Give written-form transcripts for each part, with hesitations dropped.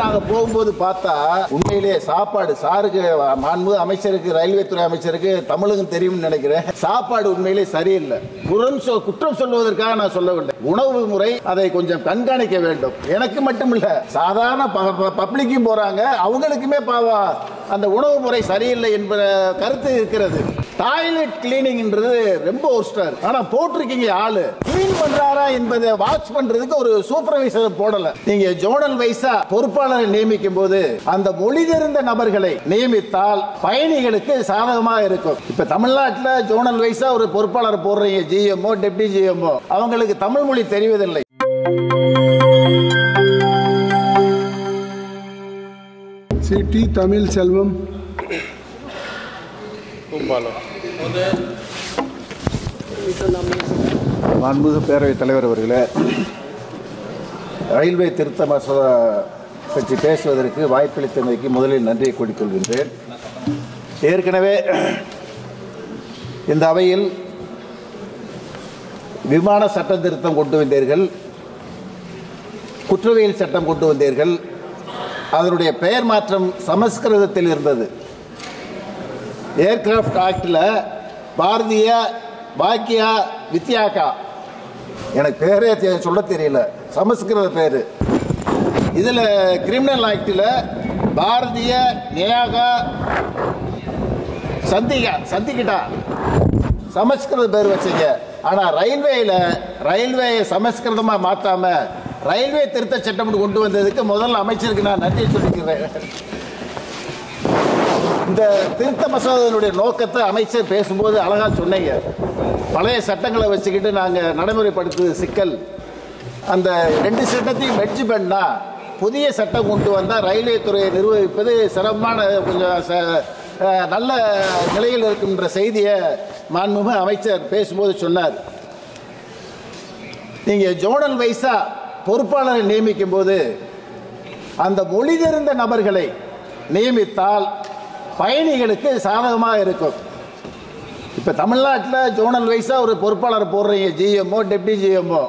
நாங்க போகும்போது பார்த்தா உண்மையிலேயே சாப்பாடு சாருக்கு மாண்புமிகு அமைச்சருக்கு ரயில்வே துறை அமைச்சருக்கு தமிழுக்கும் தெரியும் நினைக்கிறேன். சாப்பாடு உண்மையிலேயே சரியில்லை. குற்றம் சொல்வதற்காக நான் சொல்லவில்லை. உணவு முறை அதை கொஞ்சம் கண்காணிக்க வேண்டும். எனக்கு மட்டுமில்ல, சாதாரண பப்ளிக்கும் போறாங்க, அவங்களுக்குமே அந்த உணவு முறை சரியில்லை என்ற கருத்து இருக்கிறது. டாய்லெட் கிளீனிங்ன்றது ரொம்ப ஒஸ்டர். ஆனா போட்டிருக்கீங்க ஆளு கிளீன் பண்றாரா என்பதை வாட்ச் பண்றதுக்கு ஒரு சூப்பர்வைசர் போடல. நீங்க ஜோனல் வைஸா பொறுப்பாளரை நியமிக்கும் போது அந்த மொழி தெரிந்த நபர்களை நியமித்தால் பயணிகளுக்கு சாதகமாக இருக்கும். இப்ப தமிழ்நாட்டில் ஜோனல் வைஸா ஒரு பொறுப்பாளர் போடுறீங்க, ஜிஎம்ஓ டெப்டி ஜிஎம்ஓ, அவங்களுக்கு தமிழ் மொழி தெரிவதில்லை. சிடி தமிழ் செல்வம் மாண்புமிகு பேரவைத் தலைவர் அவர்களே, ரயில்வே திருத்த மசோதா பற்றி பேசுவதற்கு வாய்ப்பளித்தமைக்கு முதலில் நன்றியை கூறிக்கொள்கின்றேன். ஏற்கனவே இந்த அவையில் விமான சட்ட திருத்தம் கொண்டு வந்தீர்கள், குற்றவியல் சட்டம் கொண்டு வந்தீர்கள். அதனுடைய பெயர் மாற்றம் சமஸ்கிருதத்தில் இருந்தது. ஏர்கிராஃப்ட் ஆக்டில் பாரதிய பாக்கியா வித்யாகா, எனக்கு பேரே சொல்ல தெரியல, சமஸ்கிருத பேரு. இதில் கிரிமினல் ஆக்டில் பாரதிய நியாகா சந்திக்கிட்டா சமஸ்கிருத பேர் வச்சீங்க. ஆனால் ரயில்வே சமஸ்கிருதமாக மாற்றாம ரயில்வே திருத்த சட்டம் கொண்டு வந்ததுக்கு முதல் அமைச்சருக்கு நான் நன்றி சொல்லிக்கிறேன். இந்த திருத்த மசோதாவினுடைய நோக்கத்தை அமைச்சர் பேசும்போது அழகா சொன்னீங்க. பழைய சட்டங்களை வச்சுக்கிட்டு நாங்கள் நடைமுறைப்படுத்துவது சிக்கல். அந்த ரெண்டு சட்டத்தையும் மெர்ஜ் பண்ணா புதிய சட்டம் கொண்டு வந்தால் ரயில்வே துறையை நிர்வகிப்பது சிரமமான கொஞ்சம் நல்ல நிலையில் இருக்கின்ற செய்தியை மாண்புமிகு அமைச்சர் பேசும்போது சொன்னார். நீங்கள் ஜோனல் வைஸா பொறுப்பாளரை நியமிக்கும் போது அந்த மொழி தெரிந்த நபர்களை நியமித்தால் பயணிகளுக்கு சாதகமாக இருக்கும். இப்போ தமிழ்நாட்டில் ஜோனல் வைஸா ஒரு பொறுப்பாளர் போடுறீங்க, ஜிஎம்ஓ டெப்டி ஜிஎம்ஓ,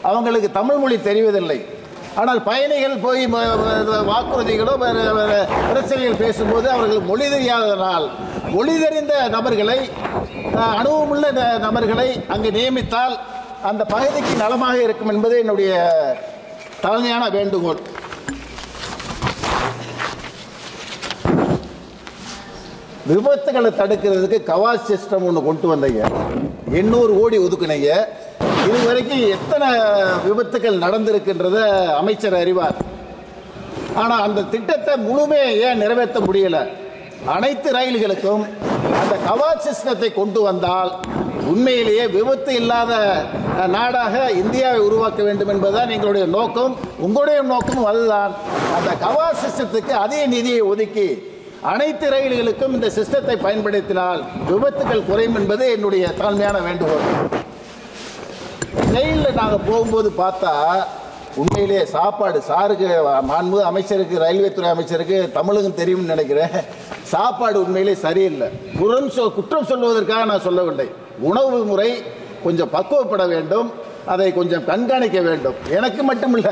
அவங்களுக்கு தமிழ் மொழி தெரிவதில்லை. ஆனால் பயணிகள் போய் வாக்குறுதிகளோ பிரச்சனைகள் பேசும்போது அவர்கள் மொழி தெரியாததனால் மொழி தெரிந்த நபர்களை, அனுபவமுள்ள நபர்களை அங்கு நியமித்தால் அந்த பகுதிக்கு நலமாக இருக்கும் என்பது என்னுடைய தலைமையான வேண்டுகோள். விபத்துகளை தடுக்கிறதுக்கு கவாச் சிஸ்டம் ஒன்று கொண்டு வந்தீங்க, 800 கோடி ஒதுக்குனீங்க. இதுவரைக்கும் எத்தனை விபத்துகள் நடந்திருக்கின்றத அமைச்சர் அறிவார். ஆனால் அந்த திட்டத்தை முழுமையாக ஏன் நிறைவேற்ற முடியல? அனைத்து ரயில்களுக்கும் அந்த கவாச் சிஸ்டத்தை கொண்டு வந்தால் உண்மையிலேயே விபத்து இல்லாத நாடாக இந்தியாவை உருவாக்க வேண்டும் என்பதுதான் எங்களுடைய நோக்கம். உங்களுடைய நோக்கமும் அதுதான். அந்த கவாச் சிஸ்டத்துக்கு அதிக நிதியை ஒதுக்கி அனைத்து ரயில்களுக்கும் இந்த சிஸ்டத்தை பயன்படுத்தினால் விபத்துகள் குறையும் என்பது என்னுடைய தாழ்மையான வேண்டுகோள். ரயிலில் நாங்கள் போகும்போது பார்த்தா உண்மையிலேயே சாப்பாடு சாருக்கு மாண்புமிகு அமைச்சருக்கு ரயில்வே துறை அமைச்சருக்கு தமிழுக்கும் தெரியும் நினைக்கிறேன். சாப்பாடு உண்மையிலே சரியில்லை. குற்றம் சொல்வதற்காக நான் சொல்லவில்லை. உணவு முறை கொஞ்சம் பக்குவப்பட வேண்டும், அதை கொஞ்சம் கண்காணிக்க வேண்டும். எனக்கு மட்டுமில்ல,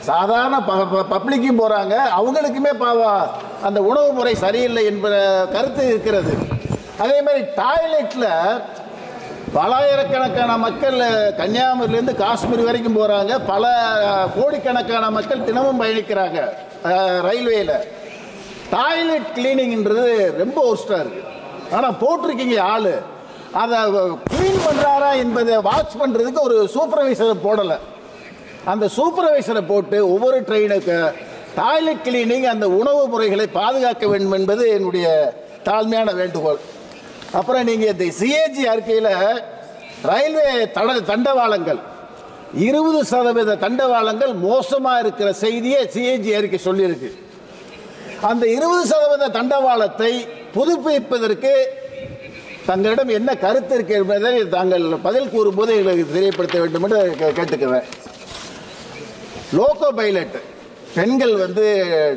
சாதாரண பப்ளிக்கும் போறாங்க, அவங்களுக்குமே அந்த உணவு முறை சரியில்லை என்ற கருத்து இருக்கிறது. அதே மாதிரி டாய்லெட்ல பலாயிரக்கணக்கான மக்கள் கன்னியாகுமரியிலிருந்து காஷ்மீர் வரைக்கும் போறாங்க. பல கோடிக்கணக்கான மக்கள் தினமும் பயணிக்கிறாங்க ரயில்வேல. டாய்லெட் கிளீனிங்ன்றது ரொம்ப ஒஸ்டா இருக்கு. ஆனா போட்டிருக்கீங்க ஆளு, அதை கிளீன் பண்றாரா என்பதை வாட்ச் பண்றதுக்கு ஒரு சூப்பர்வைசரை போடல. அந்த சூப்பர்வைசரை போட்டு ஒவ்வொரு ட்ரெயினுக்கு டாய்லெட் கிளீனிங், அந்த உணவு முறைகளை பாதுகாக்க வேண்டும் என்பது என்னுடைய தாழ்மையான வேண்டுகோள். அப்புறம் நீங்க இந்த சிஏஜி அறிக்கையில் ரயில்வே தண்டவாளங்கள் 20% தண்டவாளங்கள் மோசமா இருக்கிற செய்தியை சிஏஜி அறிக்கை சொல்லியிருக்கு. அந்த 20% தண்டவாளத்தை புதுப்பிப்பதற்கு தங்களிடம் என்ன கருத்து இருக்கு என்பதை தாங்கள் பதில் கூறும்போது எங்களுக்கு தெரியப்படுத்த வேண்டும் என்று கேட்டுக்கிறேன். லோகோ பைலட் பெண்கள்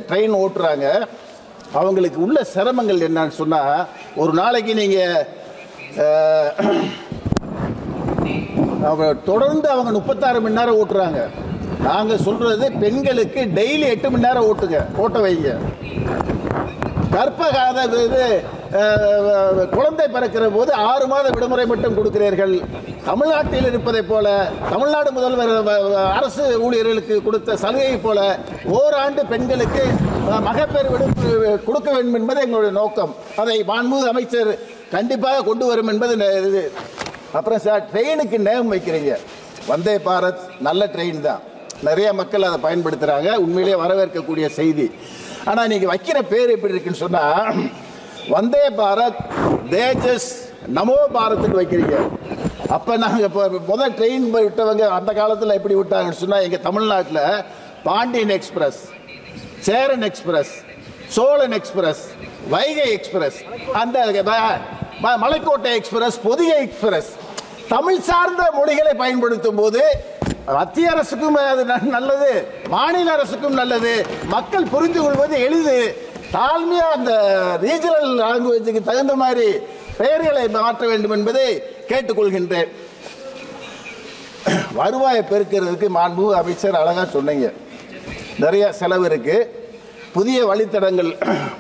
ட்ரெயின் ஓட்டுறாங்க, அவங்களுக்கு உள்ள சிரமங்கள் என்னன்னு சொன்னா, ஒரு நாளைக்கு நீங்க தொடர்ந்து அவங்க 36 மணி நேரம் ஓட்டுறாங்க. நாங்க சொல்றது பெண்களுக்கு டெய்லி 8 மணி நேரம் ஓட்ட வைங்க. கர்ப்பகால குழந்தை பிறக்கிற போது 6 மாத விடுமுறை மட்டும் கொடுக்கிறீர்கள். தமிழ்நாட்டில் இருப்பதை போல தமிழ்நாடு முதல்வர் அரசு ஊழியர்களுக்கு கொடுத்த சலுகை போல ஓராண்டு பெண்களுக்கு மகப்பேறு விடுப்பு கொடுக்க வேண்டும் என்பது எங்களுடைய நோக்கம். அதை மாண்புமிகு அமைச்சர் கண்டிப்பாக கொண்டு வரும் என்பது இது. அப்புறம் சார், ட்ரெயினுக்கு நேம் வைக்கிறீங்க. வந்தே பாரத் நல்ல ட்ரெயின் தான், நிறைய மக்கள் அதை பயன்படுத்துகிறாங்க, உண்மையிலேயே வரவேற்கக்கூடிய செய்தி. ஆனால் நீங்கள் வைக்கிற பேர் எப்படி இருக்குன்னு சொன்னால், வந்தே பாரத் தேஜஸ் நமோ பாரத்னு வைக்கிறீங்க. அப்போ நாங்கள் இப்போ முதல் ட்ரெயின் விட்டவங்க அந்த காலத்தில் எப்படி விட்டாங்கன்னு சொன்னால், எங்கள் தமிழ்நாட்டில் Pandian express, Cheran express, Cholan express, Vaigai express, அந்த மலைக்கோட்டை எக்ஸ்பிரஸ், பொதிகை எக்ஸ்பிரஸ், தமிழ் சார்ந்த மொழிகளை பயன்படுத்தும் போது மத்திய அரசுக்கும் அது நல்லது, மாநில அரசுக்கும் நல்லது, மக்கள் புரிந்து கொள்வது எளிது. தாழ்மையா அந்த ரீஜனல் லாங்குவேஜுக்கு தகுந்த மாதிரி பெயர்களை மாற்ற வேண்டும் என்பதை கேட்டுக்கொள்கின்றேன். வருவாயை பெருக்கிறதுக்கு மாண்புமிகு அமைச்சர் அழகா சொன்னீங்க. நிறைய செலவு இருக்கு. புதிய வழித்தடங்கள்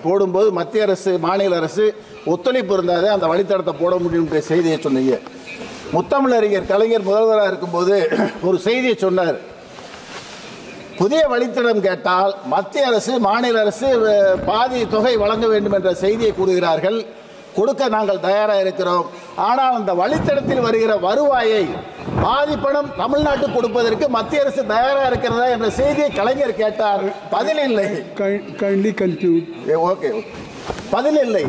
போடும்போது மத்திய அரசு மாநில அரசு ஒத்துழைப்பு இருந்தாலே அந்த வழித்தடத்தை போட முடியும் செய்தியை சொன்னீங்க. முத்தமிழறிஞர் கலைஞர் முதல்வராக இருக்கும்போது ஒரு செய்தியை சொன்னார். புதிய வழித்தடம் கேட்டால் மத்திய அரசு மாநில அரசு பாதி தொகை வழங்க வேண்டும் என்ற செய்தியை கூறுகிறார்கள். கொடுக்க நாங்கள் தயாராக இருக்கிறோம். ஆனால் அந்த வழித்தடத்தில் வருகிற வருவாயை பாதி பணம் தமிழ்நாட்டுக்கு கொடுப்பதற்கு மத்திய அரசு தயாராக இருக்கிறதா என்ற செய்தியை கலைஞர் கேட்டார். பதில் இல்லை. ஓகே, பதில் இல்லை.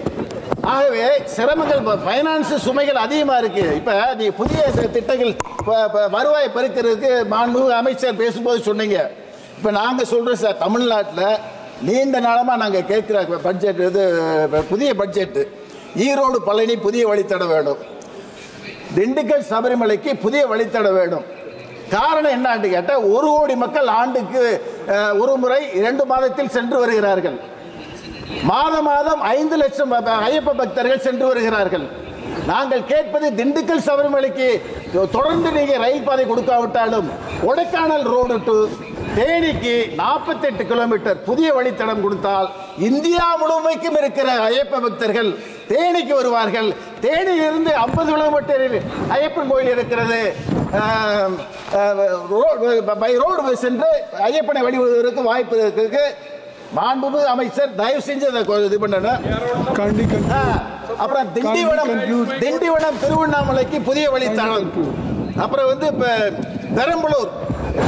ஆகவே சிரமங்கள், பைனான்ஸ் சுமைகள் அதிகமா இருக்கு. இப்ப நீ புதிய திட்டங்கள் வருவாய் பெருக்கிறதுக்கு மாண்புமிகு அமைச்சர் பேசும்போது சொன்னீங்க. இப்ப நாங்க சொல்றோம் சார், தமிழ்நாட்டில் நீண்ட நாளமா நாங்க கேட்கிற பட்ஜெட் இது புதிய பட்ஜெட். ஈரோடு பழனி புதிய வழித்தடம் வேணும், திண்டுக்கல் சபரிமலைக்கு புதிய வழித்தடம் வேணும். காரணம் என்னன்னு கேட்டா, 1 கோடி மக்கள் ஆண்டுக்கு ஒரு முறை 2 மாதத்தில் சென்று வருகிறார்கள். மாதம் 5 லட்சம் ஐயப்ப பக்தர்கள் சென்று வருகிறார்கள். நாங்கள் கேட்பது, திண்டுக்கல் சபரிமலைக்கு தொடர்ந்து நீங்க ரயில் பாதை கொடுக்காவிட்டாலும் கொடைக்கானல் ரோடு டு தேனிக்கு 48 கிலோமீட்டர் புதிய வழித்தடம் கொடுத்தால் இந்தியா முழுமைக்கும் இருக்கிற ஐயப்ப பக்தர்கள் தேனிக்கு வருவார்கள். தேனியிலிருந்து 50 கிலோமீட்டரில் ஐயப்பன் கோயில் இருக்கிறது. பை ரோடு சென்று ஐயப்பனை வழிபடுவதற்கு வாய்ப்பு இருக்கு. மாண்புமிகு அமைச்சர் தயவு செஞ்சு இது பண்ணணும். அப்புறம் திண்டிவனம் திருவண்ணாமலைக்கு புதிய வழித்தடம், அப்புறம் வந்து பெரம்பலூர்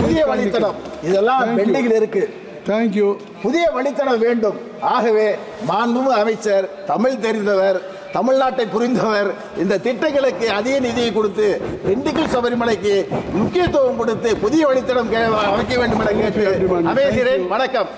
புதிய வழித்தடம், இதெல்லாம் பெண்டிங்கில் இருக்கு. தேங்க்யூ. புதிய வழித்தடம் வேண்டும். ஆகவே மாண்புமிகு அமைச்சர் தமிழ் தெரிந்தவர், தமிழ்நாட்டை புரிந்தவர், இந்த திட்டங்களுக்கு அதிக நிதியை கொடுத்து திண்டுக்கல் சபரிமலைக்கு முக்கியத்துவம் கொடுத்து புதிய வழித்தடம் அமைக்க வேண்டும் என கேட்டு அமைகிறேன். வணக்கம்.